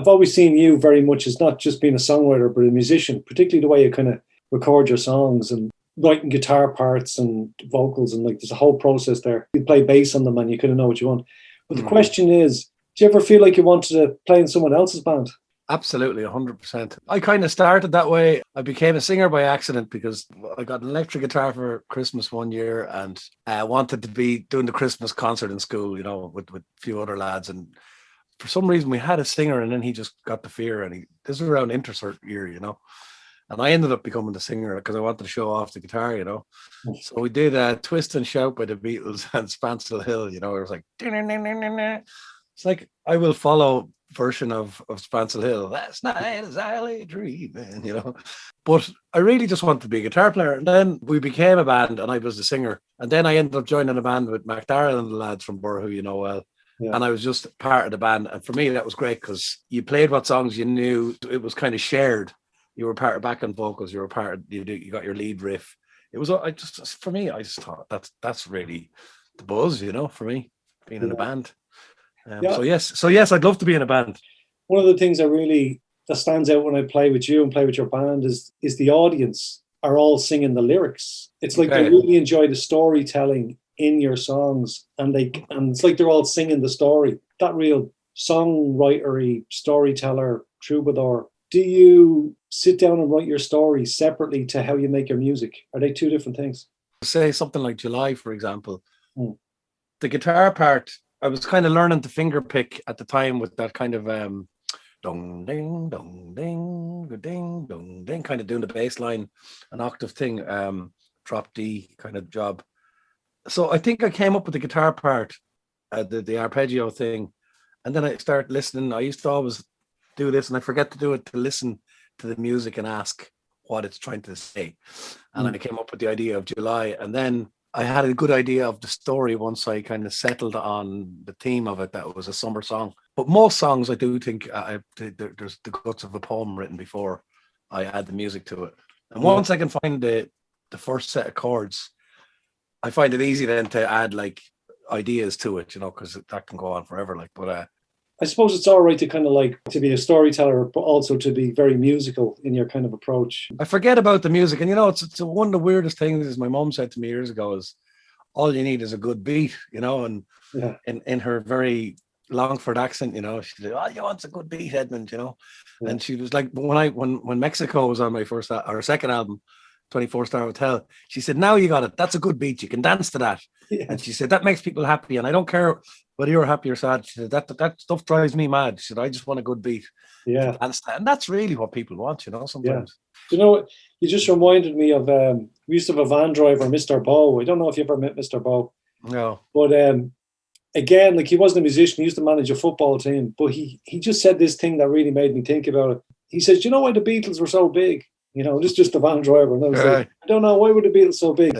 I've always seen you very much as not just being a songwriter, but a musician, particularly the way you kind of record your songs and writing guitar parts and vocals, and like there's a whole process there. You play bass on them and you kind of know what you want. But the question is, do you ever feel like you wanted to play in someone else's band? Absolutely, 100%. I kind of started that way. I became a singer by accident because I got an electric guitar for Christmas one year, and I wanted to be doing the Christmas concert in school, with a few other lads. And for some reason we had a singer, and then he just got the fear, and this was around intercert year, and I ended up becoming the singer because I wanted to show off the guitar, So we did Twist and Shout by the Beatles and Spancel Hill, it was like, it's like I Will Follow version of Spancel Hill. That's not exactly dreaming, But I really just wanted to be a guitar player. And then we became a band and I was the singer. And then I ended up joining a band with McDarrell and the lads from Burr, who you know well. Yeah. And I was just part of the band. And for me, that was great because you played what songs you knew. It was kind of shared. You were part of backing vocals. You were part of, you got your lead riff. It was, for me, I just thought that's really the buzz, for me, being in a band. So yes, I'd love to be in a band. One of the things that stands out when I play with you and play with your band is the audience are all singing the lyrics. It's like they really enjoy the storytelling in your songs, and it's like they're all singing the story. That real songwritery, storyteller, troubadour. Do you sit down and write your story separately to how you make your music? Are they two different things? Say something like July, for example. The guitar part, I was kind of learning to finger pick at the time with that kind of dong ding dong ding ding dong ding, kind of doing the bass line, an octave thing, drop D kind of job. So I think I came up with the guitar part, the arpeggio thing, and then I started listening. I used to always do this, and I forget to do it, to listen to the music and ask what it's trying to say. And I came up with the idea of July, and then I had a good idea of the story once I kind of settled on the theme of it, that it was a summer song. But most songs, I do think there's the guts of a poem written before I add the music to it. And once I can find the first set of chords, I find it easy then to add like ideas to it, because that can go on forever. But I suppose it's all right to kind of like to be a storyteller, but also to be very musical in your kind of approach. I forget about the music. And, it's one of the weirdest things, is my mom said to me years ago, is all you need is a good beat, and in her very Longford accent, she said, all you want's a good beat, Edmund, And she was like, when Mexico was on my first or second album, 24-Star Hotel, she said, now you got it. That's a good beat. You can dance to that. Yeah. And she said, that makes people happy. And I don't care whether you're happy or sad. She said, that stuff drives me mad. She said, I just want a good beat. Yeah. And that's really what people want, sometimes. Yeah. You know what? You just reminded me of, we used to have a van driver, Mr. Bow. I don't know if you ever met Mr. Bow. No. But again, like, he wasn't a musician. He used to manage a football team. But he just said this thing that really made me think about it. He says, do you know why the Beatles were so big? This is just the van driver. And I was like, I don't know, why were the Beatles so big?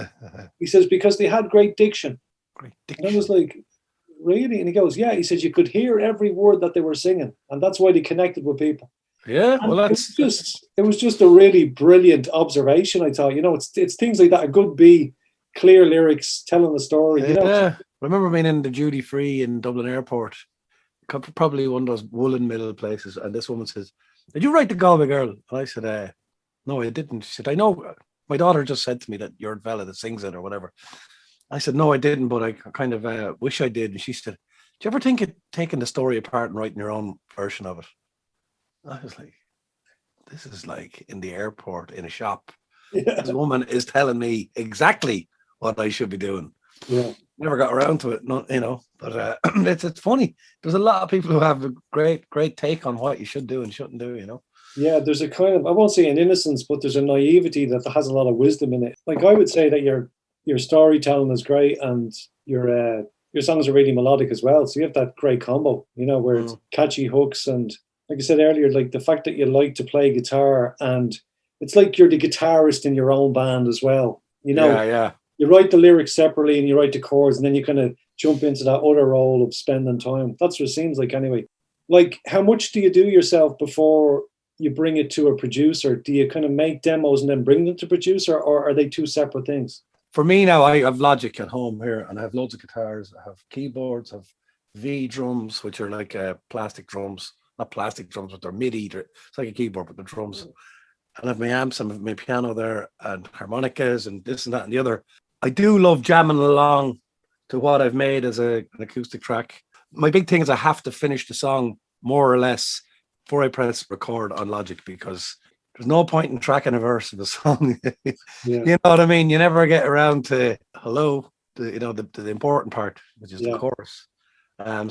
He says, because they had great diction. And I was like, really? And he goes, yeah. He says, you could hear every word that they were singing. And that's why they connected with people. Yeah, well, it was just a really brilliant observation, I thought. It's things like that. A good beat, clear lyrics, telling the story. Yeah. I remember being in the duty free in Dublin Airport, probably one of those woolen mill places. And this woman says, did you write the Galway Girl? And I said, no, I didn't. She said, I know, my daughter just said to me that you're the fella that sings it or whatever. I said, no, I didn't, but I kind of wish I did. And she said, do you ever think of taking the story apart and writing your own version of it? I was like, this is like in the airport, in a shop. Yeah. This woman is telling me exactly what I should be doing. Yeah. Never got around to it, but it's funny. There's a lot of people who have a great take on what you should do and shouldn't do, Yeah, there's a kind of, I won't say an innocence, but there's a naivety that has a lot of wisdom in it. Like, I would say that your storytelling is great, and your songs are really melodic as well. So you have that great combo, where it's catchy hooks, and like I said earlier, like the fact that you like to play guitar, and it's like you're the guitarist in your own band as well. Yeah. You write the lyrics separately and you write the chords, and then you kind of jump into that other role of spending time. That's what it seems like anyway. Like, how much do you do yourself before you bring it to a producer? Do you kind of make demos and then bring them to producer, or are they two separate things? For me now, I have Logic at home here, and I have loads of guitars. I have keyboards, I have V drums, which are like plastic drums. not plastic drums, but they're MIDI. It's like a keyboard, but the drums. And I have my amps and my piano there and harmonicas and this and that and the other. I do love jamming along to what I've made as an acoustic track. My big thing is I have to finish the song more or less before I press record on Logic, because there's no point in tracking a verse of a song. You know what I mean? You never get around to hello, the important part, which is the chorus.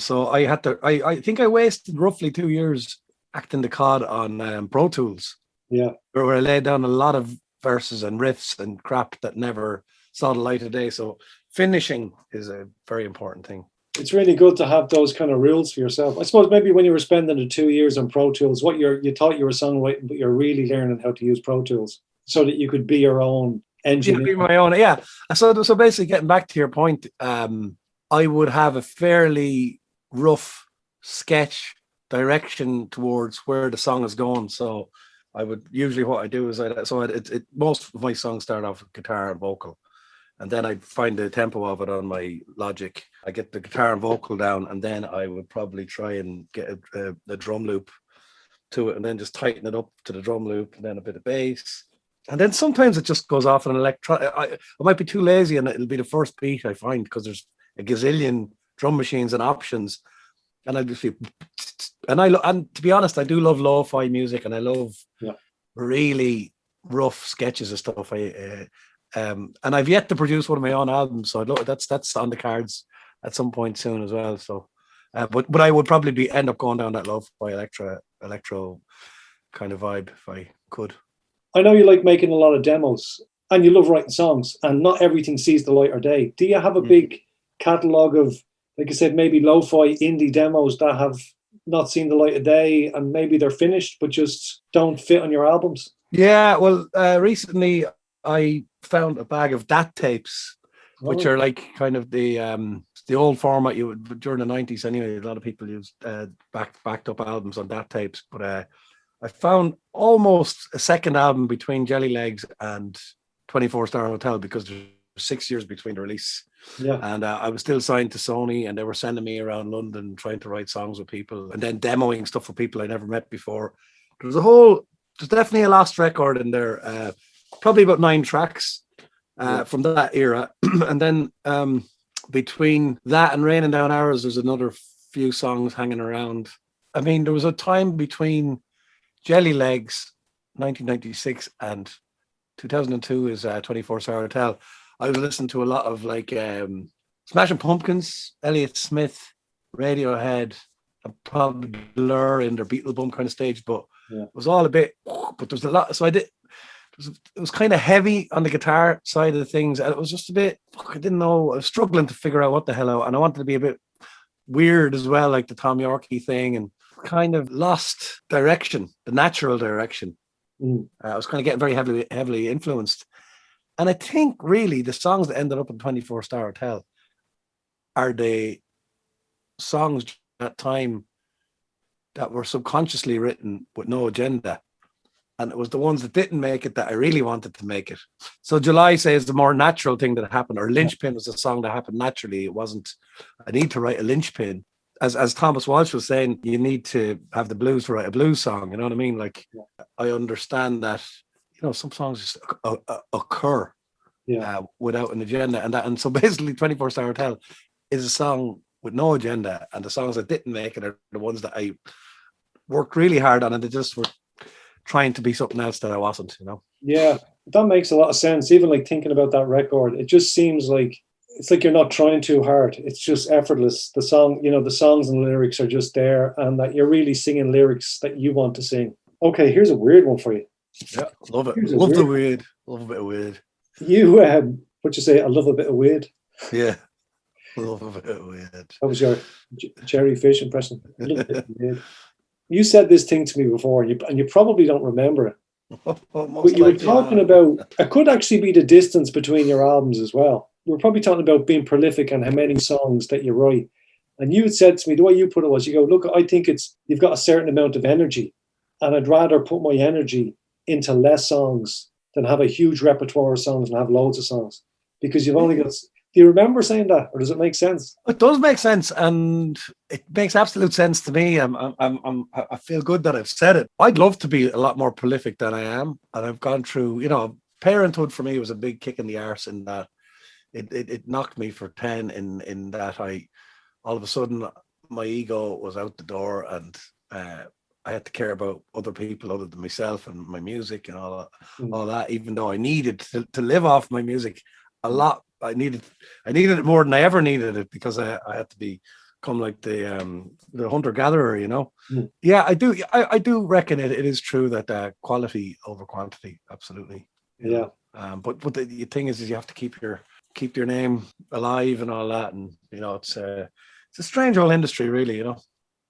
So I had to, I think I wasted roughly 2 years acting the cod on Pro Tools. Yeah. Where I laid down a lot of verses and riffs and crap that never saw the light of day. So finishing is a very important thing. It's really good to have those kind of rules for yourself. I suppose maybe when you were spending the 2 years on Pro Tools, you thought you were songwriting, but you're really learning how to use Pro Tools so that you could be your own engineer. Yeah, be my own. Yeah. So basically, getting back to your point, I would have a fairly rough sketch direction towards where the song is going. So I would usually, what I do is most of my songs start off with guitar and vocal, and then I'd find the tempo of it on my Logic. I get the guitar and vocal down, and then I would probably try and get a drum loop to it, and then just tighten it up to the drum loop, and then a bit of bass. And then sometimes it just goes off an I might be too lazy, and it'll be the first beat I find, because there's a gazillion drum machines and options, and I'll just be, and to be honest, I do love lo-fi music, and I love really rough sketches of stuff. And I've yet to produce one of my own albums, so that's on the cards at some point soon as well. So, but I would probably end up going down that lo-fi electro kind of vibe if I could. I know you like making a lot of demos, and you love writing songs, and not everything sees the light of day. Do you have a big catalogue of, like I said, maybe lo-fi indie demos that have not seen the light of day, and maybe they're finished but just don't fit on your albums? Yeah, well, recently I found a bag of DAT tapes, which are like kind of the old format you would during the 90s anyway. A lot of people used backed up albums on DAT tapes, but I found almost a second album between Jelly Legs and 24 Star Hotel, because there's 6 years between the release. Yeah. And I was still signed to Sony, and they were sending me around London trying to write songs with people, and then demoing stuff with people I never met before. There's definitely a lost record in there, probably about 9 tracks from that era. And then between that and Raining Down Hours, there's another few songs hanging around. I mean, there was a time between Jelly Legs 1996 and 2002 is 24 Star Hotel. I was listening to a lot of like Smashing Pumpkins, Elliott Smith, Radiohead, and probably Blur in their Beatle kind of stage, but it was all a bit, but there's a lot. So it was kind of heavy on the guitar side of things, and it was just a bit, I didn't know, I was struggling to figure out what the hell out, and I wanted to be a bit weird as well, like the Tom Yorke thing, and kind of lost direction, the natural direction. I was kind of getting very heavily influenced. And I think really the songs that ended up in 24 Star Hotel are the songs at that time that were subconsciously written with no agenda. And it was the ones that didn't make it that I really wanted to make it. So July Says the more natural thing that happened, or Linchpin was a song that happened naturally. It wasn't, I need to write a linchpin. As Thomas Walsh was saying, you need to have the blues to write a blues song. You know what I mean? Like, I understand that, some songs just occur without an agenda. And so basically 24 Star Hotel is a song with no agenda. And the songs that didn't make it are the ones that I worked really hard on, and they just were trying to be something else that I wasn't, Yeah, that makes a lot of sense. Even like thinking about that record, it just seems like it's like you're not trying too hard. It's just effortless. The song, the songs and the lyrics are just there, and that you're really singing lyrics that you want to sing. Okay, here's a weird one for you. Yeah, love it. Love the weird. Love a bit of weird. You, what you say? I love a bit of weird. Yeah, love a bit of weird. That was your Jerry Fish impression. A little bit of weird. You said this thing to me before, and you probably don't remember it. But you were talking about, it could actually be the distance between your albums as well. You were probably talking about being prolific and how many songs that you write. And you had said to me, the way you put it was, you go, look, I think you've got a certain amount of energy, and I'd rather put my energy into less songs than have a huge repertoire of songs and have loads of songs, because you've only got Do you remember saying that, or does it make sense? It does make sense, and it makes absolute sense to me. I feel good that I've said it. I'd love to be a lot more prolific than I am, and I've gone through. Parenthood for me was a big kick in the arse in that it knocked me for 10 in that I all of a sudden my ego was out the door, and I had to care about other people other than myself and my music and all that. Even though I needed to live off my music a lot. I needed it more than I ever needed it, because I had to become like the hunter-gatherer, Yeah, I do reckon it is true that quality over quantity, absolutely. Yeah. But the thing is you have to keep your name alive and all that, and it's a strange old industry, really,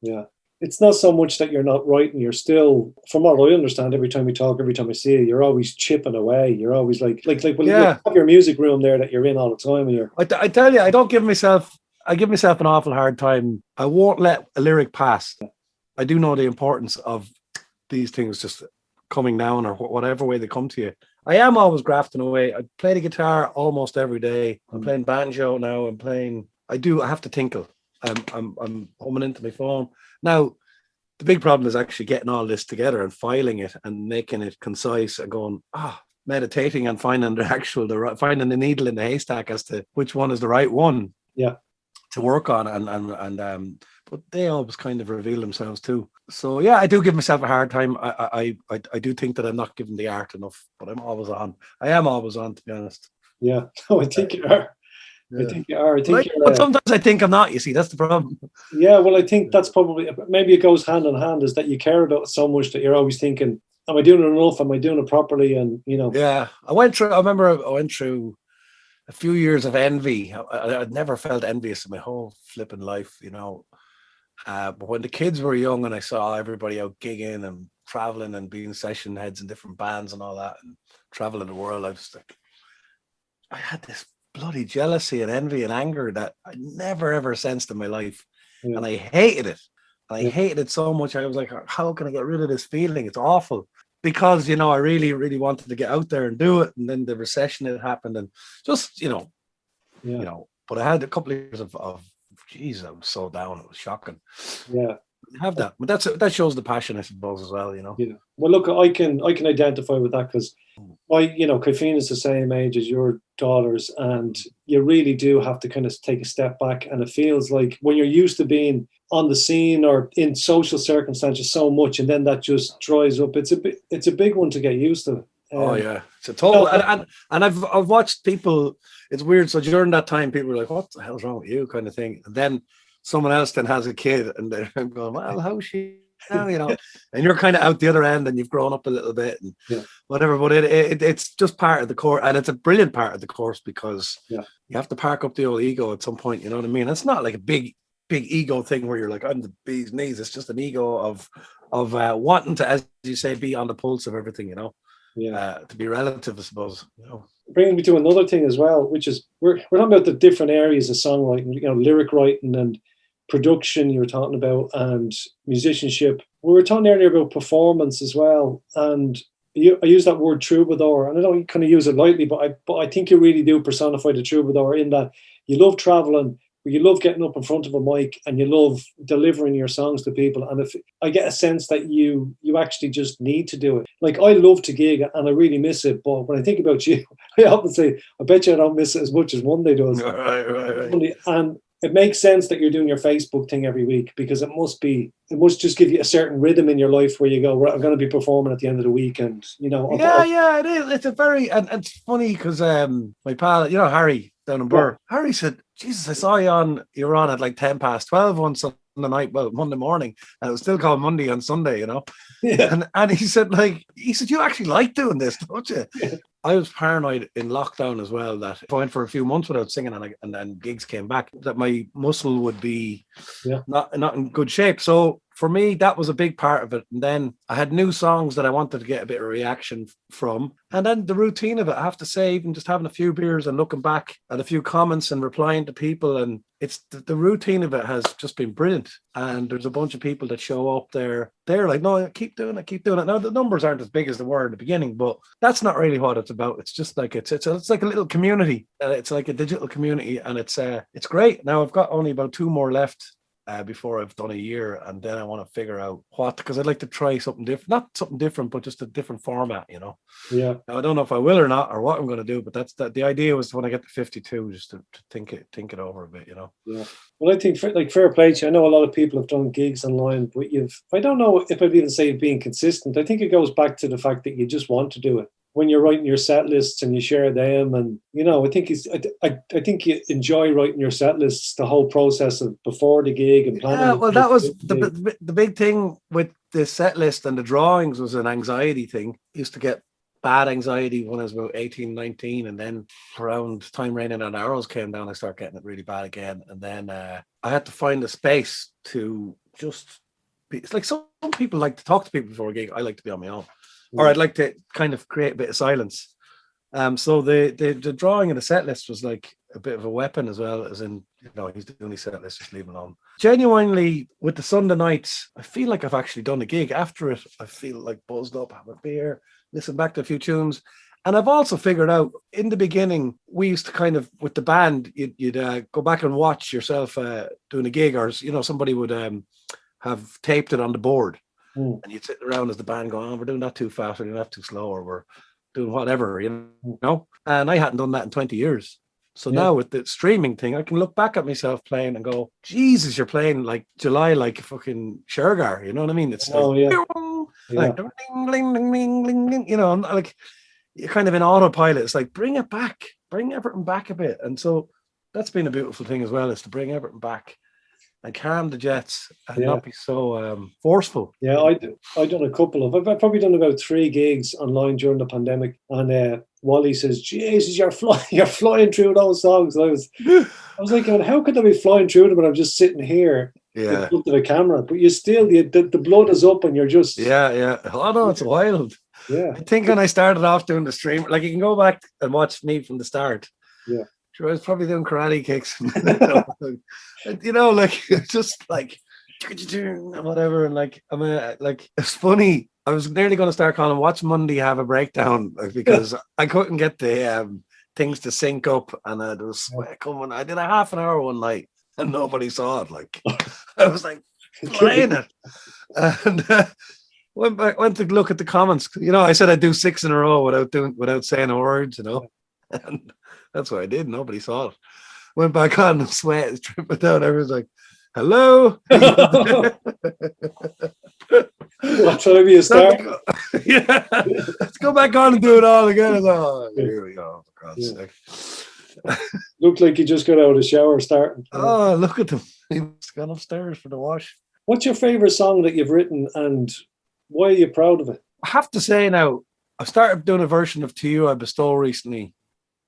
Yeah. It's not so much that you're not writing, you're still, from what I understand, every time we talk, every time I see you, you're always chipping away. You're always like well, you have your music room there that you're in all the time. And I tell you, I give myself an awful hard time. I won't let a lyric pass. I do know the importance of these things just coming down, or whatever way they come to you. I am always grafting away. I play the guitar almost every day. I'm playing banjo now. I have to tinkle. I'm humming into my phone. Now, the big problem is actually getting all this together and filing it and making it concise and going, meditating and finding finding the needle in the haystack as to which one is the right one. Yeah. To work on, and but they always kind of reveal themselves too. So yeah, I do give myself a hard time. I do think that I'm not giving the art enough, but I'm always on. I am always on, to be honest. Yeah. No, I think you are. Yeah. I think you are. But sometimes I think I'm not, you see, that's the problem. Yeah, well, I think that's probably, maybe it goes hand in hand, is that you care about it so much that you're always thinking, am I doing it enough? Am I doing it properly? And, Yeah, I remember I went through a few years of envy. I'd never felt envious in my whole flipping life, but when the kids were young and I saw everybody out gigging and traveling and being session heads in different bands and all that, and traveling the world, I had this bloody jealousy and envy and anger that I never ever sensed in my life. Yeah. And I hated it. And I hated it so much. I was like, how can I get rid of this feeling? It's awful. Because, I really, really wanted to get out there and do it. And then the recession had happened, and just, but I had a couple of years of geez, I was so down. It was shocking. Yeah. Have that. But that shows the passion, I suppose, as well, Yeah. Well, look, I can identify with that, because Kaifina's the same age as your daughters, and you really do have to kind of take a step back. And it feels like when you're used to being on the scene or in social circumstances so much, and then that just dries up. It's a big one to get used to. Oh yeah, it's a total. And I've watched people. It's weird. So during that time, people were like, "What the hell's wrong with you?" kind of thing. And then someone else then has a kid, and they're going, "Well, how's she now?" And you're kind of out the other end, and you've grown up a little bit, and whatever. But it's just part of the course, and it's a brilliant part of the course, because you have to park up the old ego at some point. You know what I mean? It's not like a big ego thing where you're like, I'm the bee's knees. It's just an ego of wanting to, as you say, be on the pulse of everything. To be relative, I suppose. Bringing me to another thing as well, which is we're talking about the different areas of songwriting, lyric writing and production you were talking about, and musicianship. We were talking earlier about performance as well, and I use that word troubadour, and I don't kind of use it lightly, but I think you really do personify the troubadour, in that you love traveling, you love getting up in front of a mic, and you love delivering your songs to people. And if I get a sense that you actually just need to do it. Like, I love to gig and I really miss it, but when I think about you, I often say, I bet you I don't miss it as much as Monday does. Right. And it makes sense that you're doing your Facebook thing every week, because it must just give you a certain rhythm in your life where you go, well, I'm going to be performing at the end of the week, and Yeah, it is. It's a very, and it's funny because my pal, Harry down in Burr, Harry said, Jesus, I saw you were on at like 12 on Sunday night, Monday morning, and it was still called Mundy on Sunday, Yeah. And he said, you actually like doing this, don't you? Yeah. I was paranoid in lockdown as well, that if I went for a few months without singing and then gigs came back, that my muscle would be not in good shape. So for me, that was a big part of it. And then I had new songs that I wanted to get a bit of reaction from. And then the routine of it, I have to say, even just having a few beers and looking back at a few comments and replying to people, and it's the routine of it has just been brilliant. And there's a bunch of people that show up there. They're like, no, keep doing it, keep doing it. Now, the numbers aren't as big as they were in the beginning, but that's not really what it's about. It's just like, it's like a little community. It's like a digital community, and it's great. Now I've got only about 2 more left before I've done a year, and then I want to figure out what, because I'd like to try something different, not something different, but just a different format, you know. Yeah. Now, I don't know if I will or not, or what I'm going to do, but that's the idea was when I get to 52, just to think it over a bit, you know. Yeah. Well, I think like fair play to you. I know a lot of people have done gigs online, but I don't know if I'd even say being consistent. I think it goes back to the fact that you just want to do it. When you're writing your set lists and you share them, and I think I think you enjoy writing your set lists, the whole process of before the gig and planning. Yeah, well, that was the big thing with the set list and the drawings was an anxiety thing. I used to get bad anxiety when I was about 18, 19, and then around time Raining on Arrows came down, I started getting it really bad again, and then I had to find a space to just be. It's like some people like to talk to people before a gig. I like to be on my own. Or I'd like to kind of create a bit of silence. So the drawing of the set list was like a bit of a weapon as well, as in, he's doing his set list, just leave him alone. Genuinely, with the Sunday nights, I feel like I've actually done a gig. After it, I feel like buzzed up, have a beer, listen back to a few tunes. And I've also figured out, in the beginning, we used to kind of, with the band, you'd go back and watch yourself doing a gig, or, somebody would have taped it on the board. And you'd sit around as the band going, oh, we're doing that too fast, we're doing that too slow, or we're doing whatever, And I hadn't done that in 20 years. So now with the streaming thing, I can look back at myself playing and go, Jesus, you're playing like July, like a fucking Shergar, you know what I mean? It's like, ding, ding, ding, ding, ding, like you're kind of in autopilot. It's like, bring it back, bring everything back a bit. And so that's been a beautiful thing as well, is to bring everything back and calm the jets and not be so forceful. Yeah, I've done a couple of. I've probably done about 3 gigs online during the pandemic. And Wally says, "Jesus, you're flying through those songs." And I was like, how could I be flying through them when I'm just sitting here in front of the camera? But you still, the blood is up, and you're just Oh no, it's wild. Yeah, I think when I started off doing the stream, like you can go back and watch me from the start. Yeah. Sure, I was probably doing karate kicks, like just like whatever, and like it's funny. I was nearly going to start calling "Watch Mundy Have a Breakdown" because I couldn't get the things to sync up, and there was sweat coming. I did a half an hour one night, and nobody saw it. Like I was like playing it, and went to look at the comments. I said I'd do 6 in a row without saying a word. And that's what I did. Nobody saw it. Went back on and sweat is dripping down. Everyone's like, hello. That's how you start. Yeah. Let's go back on and do it all again. Oh, here we go. For God's sake. Looked like you just got out of the shower starting. Oh, look at them. He's gone upstairs for the wash. What's your favorite song that you've written, and why are you proud of it? I have to say now, I started doing a version of To You I Bestow recently,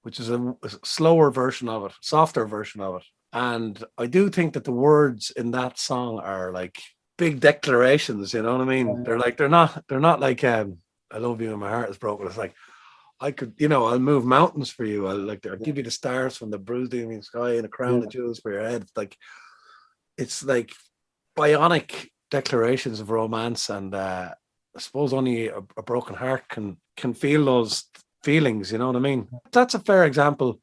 which is a slower version of it, softer version of it. And I do think that the words in that song are like big declarations, you know what I mean? They're not like I love you and my heart is broken. It's like, I could, I'll move mountains for you. I'll give you the stars from the bruised evening sky and a crown of jewels for your head. It's like bionic declarations of romance, and I suppose only a broken heart can feel those feelings, you know what I mean? That's a fair example.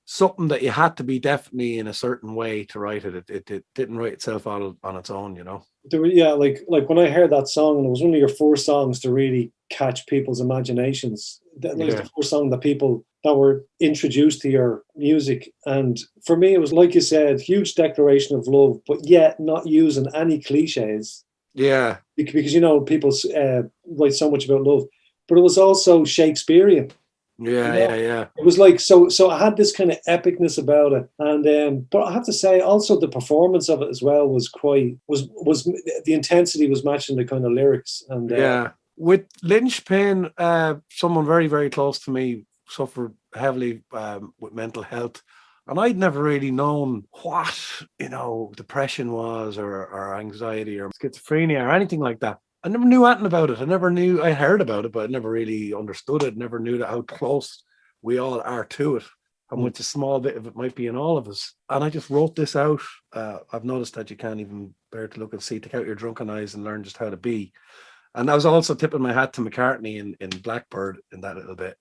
Something that you had to be definitely in a certain way to write it. It didn't write itself all on its own, like when I heard that song, and it was one of your first songs to really catch people's imaginations. That was the first song that were introduced to your music. And for me, it was, like you said, huge declaration of love, but yet not using any cliches. Yeah. Because, people write so much about love, but it was also Shakespearean. Yeah. It was like, so I had this kind of epicness about it. And, but I have to say also the performance of it as well was the intensity was matching the kind of lyrics. And with linchpin, someone very, very close to me suffered heavily with mental health. And I'd never really known what, depression was or anxiety or schizophrenia or anything like that. I never knew anything about it. I heard about it, but I never really understood it. Never knew how close we all are to it. How much a small bit of it might be in all of us. And I just wrote this out. I've noticed that you can't even bear to look and see, take out your drunken eyes and learn just how to be. And I was also tipping my hat to McCartney in Blackbird in that little bit.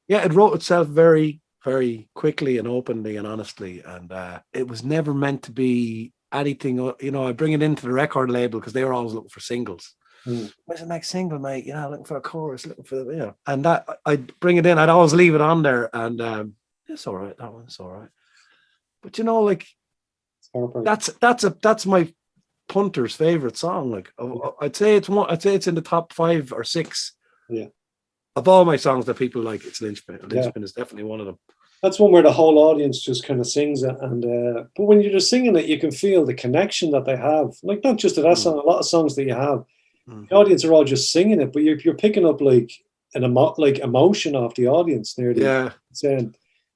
Yeah, it wrote itself very, very quickly and openly and honestly. And it was never meant to be anything, I bring it into the record label because they were always looking for singles. Where's the next single, mate? Looking for a chorus, looking for and that I'd bring it in. I'd always leave it on there, and it's all right. That one's all right. But that's my punter's favorite song. Like I'd say it's in the top 5 or 6. Yeah. Of all my songs that people like, it's Lynchpin. Lynchpin is definitely one of them. That's one where the whole audience just kind of sings it, and but when you're just singing it, you can feel the connection that they have. Like not just to that song, a lot of songs that you have. The audience are all just singing it, but you're picking up like emotion off the audience nearly. Yeah. And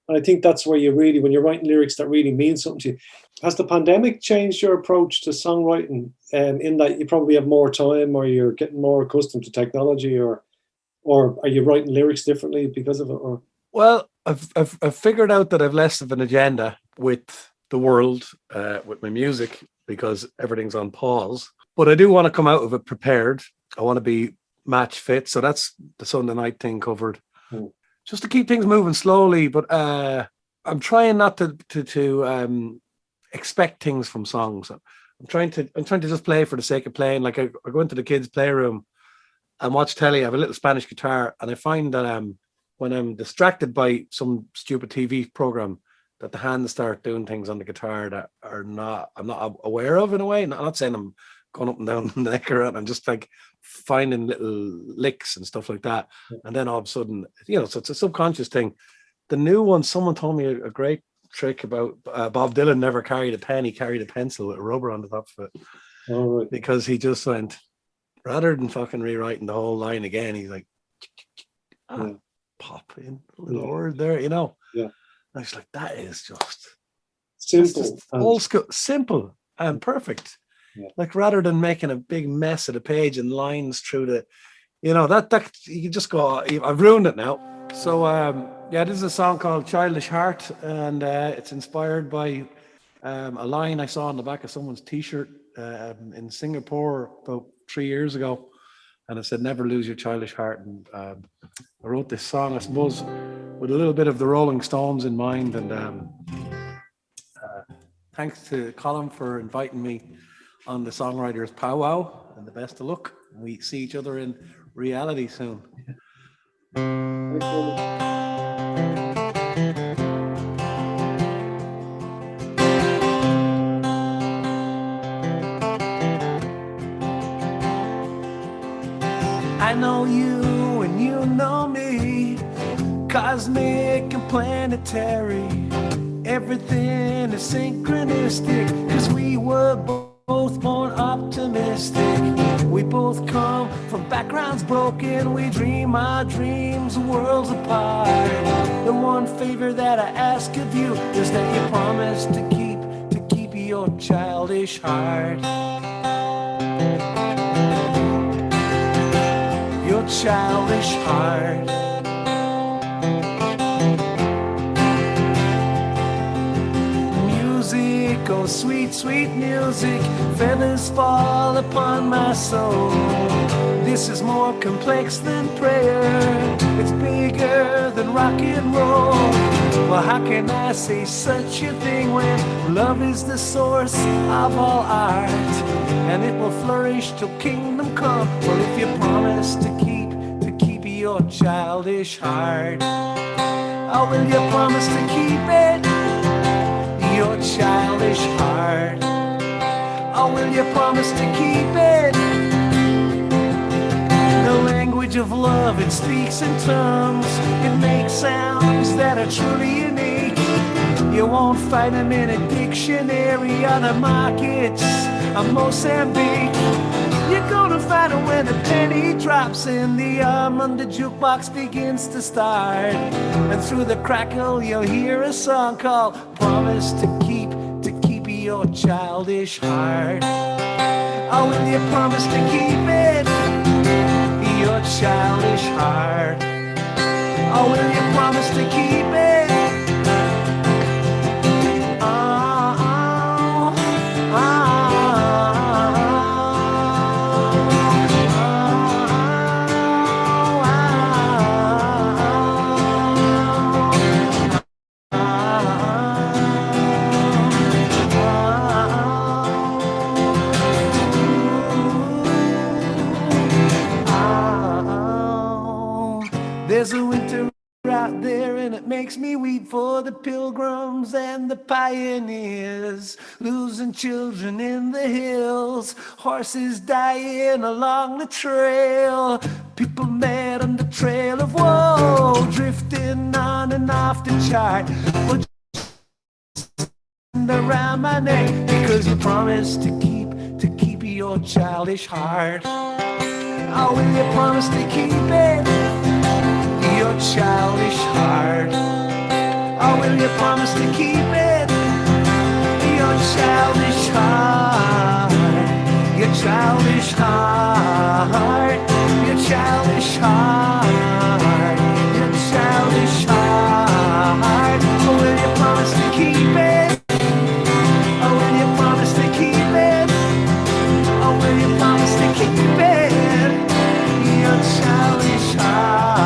I think that's where you really, when you're writing lyrics that really mean something to you. Has the pandemic changed your approach to songwriting? In that you probably have more time, or you're getting more accustomed to technology, or are you writing lyrics differently because of it? Or well, I've figured out that I've less of an agenda with the world, with my music, because everything's on pause. But I do want to come out of it prepared. I want to be match fit. So that's the Sunday night thing covered. Just to keep things moving slowly. But I'm trying not to expect things from songs. I'm trying to just play for the sake of playing. Like I go into the kids' playroom and watch telly. I have a little Spanish guitar, and I find that when I'm distracted by some stupid TV program, that the hands start doing things on the guitar that I'm not aware of in a way. I'm not saying I'm going up and down the neck around. I'm just like finding little licks and stuff like that. And then all of a sudden, so it's a subconscious thing. The new one, someone told me a great trick about Bob Dylan never carried a pen. He carried a pencil with a rubber on the top of it. Oh, right. Because he just went, rather than fucking rewriting the whole line again, he's like, pop in a little word there, Yeah. And I was like, that is just simple, old school, simple and perfect. Yeah. Like rather than making a big mess of the page and lines through the, that you just go, I've ruined it now. So this is a song called Childish Heart, and it's inspired by a line I saw on the back of someone's t-shirt in Singapore about 3 years ago, and it said, "Never lose your childish heart." And I wrote this song, I suppose, with a little bit of the Rolling Stones in mind. And thanks to Colm for inviting me on the Songwriters powwow, and the best of luck. We see each other in reality soon. I know you and you know me, cosmic and planetary. Everything is synchronistic, 'cause we were both born optimistic. We both come from backgrounds broken. We dream our dreams worlds apart. The one favor that I ask of you is that you promise to keep your childish heart. Your childish heart. Music, oh sweet, sweet music, feathers fall upon my soul. This is more complex than prayer, it's bigger than rock and roll. Well, how can I say such a thing when love is the source of all art, and it will flourish till kingdom come? Well, if you promise to keep your childish heart, oh, will you promise to keep it? Your childish heart, oh, will you promise to keep it? The language of love, it speaks in tongues, it makes sounds that are truly unique. You won't find them in a dictionary on the markets of Mozambique. You're gonna find it when the penny drops in the Mundy jukebox begins to start. And through the crackle you'll hear a song called Promise to Keep Your Childish Heart. Oh, will you promise to keep it, your childish heart? Oh, will you promise to keep it? There's a winter out there and it makes me weep for the pilgrims and the pioneers, losing children in the hills, horses dying along the trail, people mad on the trail of woe, drifting on and off the chart, but around my neck because you promised to keep your childish heart. Oh, will you promise to keep it, your childish heart? Oh, will you promise to keep it, your childish heart? Your childish heart, your childish heart, your childish heart. Oh, will you promise to keep it? Oh, will you promise to keep it? Oh, will you promise to keep it, your childish heart?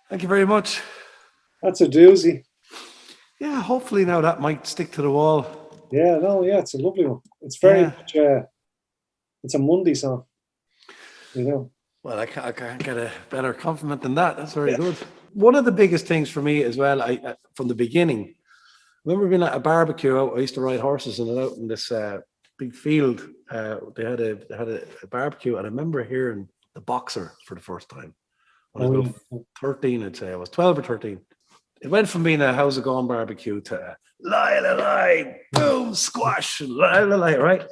Thank you very much. That's a doozy. Yeah, hopefully now that might stick to the wall. Yeah, no, yeah, it's a lovely one. It's very much, it's a Mundy song, you know. Well, I can't get a better compliment than that. That's very good. One of the biggest things for me as well, I from the beginning, I remember being at a barbecue. I used to ride horses and out in this big field. They had a barbecue, and I remember hearing the Boxer for the first time. When I was about 13, I'd say I was 12 or 13. It went from being a how's it going barbecue to lie, lie, lie, boom, squash, lie, lie, lie, right?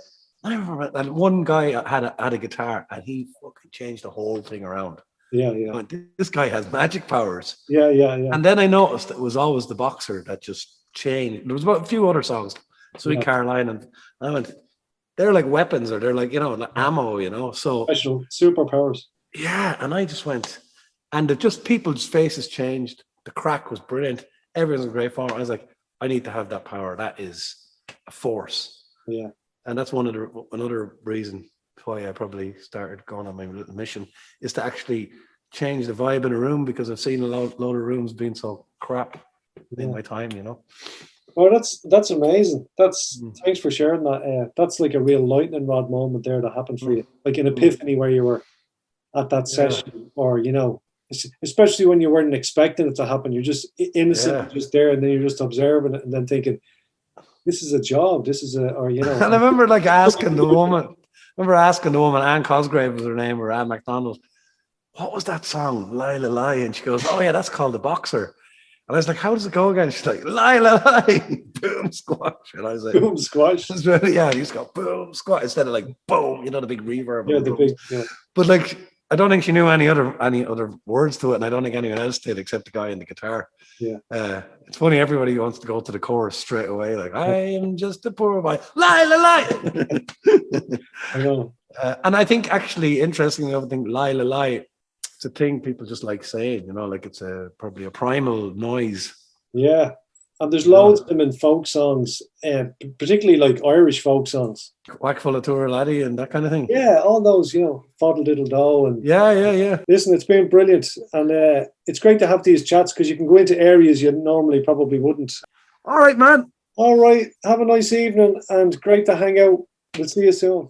I remember that one guy had a guitar and he fucking changed the whole thing around. Yeah. I went, this guy has magic powers. Yeah. And then I noticed it was always the Boxer that just changed. There was about a few other songs, Sweet Caroline, and I went, they're like weapons, or they're like, like ammo, So special superpowers. Yeah, and I just went. And people's faces changed. The crack was brilliant. Everyone's in great form. I was like, I need to have that power. That is a force. Yeah. And that's another reason why I probably started going on my little mission, is to actually change the vibe in a room, because I've seen a load of rooms being so crap in my time, Oh, that's amazing. Thanks for sharing that. That's like a real lightning rod moment there that happened for you, like an epiphany where you were at that session, or especially when you weren't expecting it to happen. You're just innocent, just there, and then you're just observing it, and then thinking, "This is a job. This is a," or And I remember asking the woman. Anne Cosgrave was her name, or Anne MacDonald. What was that song, Lie, Lie, Lie? And she goes, "Oh yeah, that's called the Boxer." And I was like, "How does it go again?" She's like, "Lie, lie, lie, boom, squash." And I was like, "Boom, squash." Yeah, you just go boom, squash instead of like boom, the big reverb. Yeah, the big. Yeah. But I don't think she knew any other words to it, and I don't think anyone else did except the guy in the guitar. Yeah. It's funny, everybody wants to go to the chorus straight away, like, I am just a poor boy. Lie, lie, lie. I know. And I think actually, interestingly, I think lie, lie, lie, it's a thing people just like saying, like it's probably a primal noise. Yeah. And there's loads of them in folk songs, particularly like Irish folk songs. Whack full of tour laddie and that kind of thing. Yeah, all those, Foddle Diddle Do. And yeah. Listen, it's been brilliant. And it's great to have these chats, because you can go into areas you normally probably wouldn't. All right, man. All right. Have a nice evening, and great to hang out. We'll see you soon.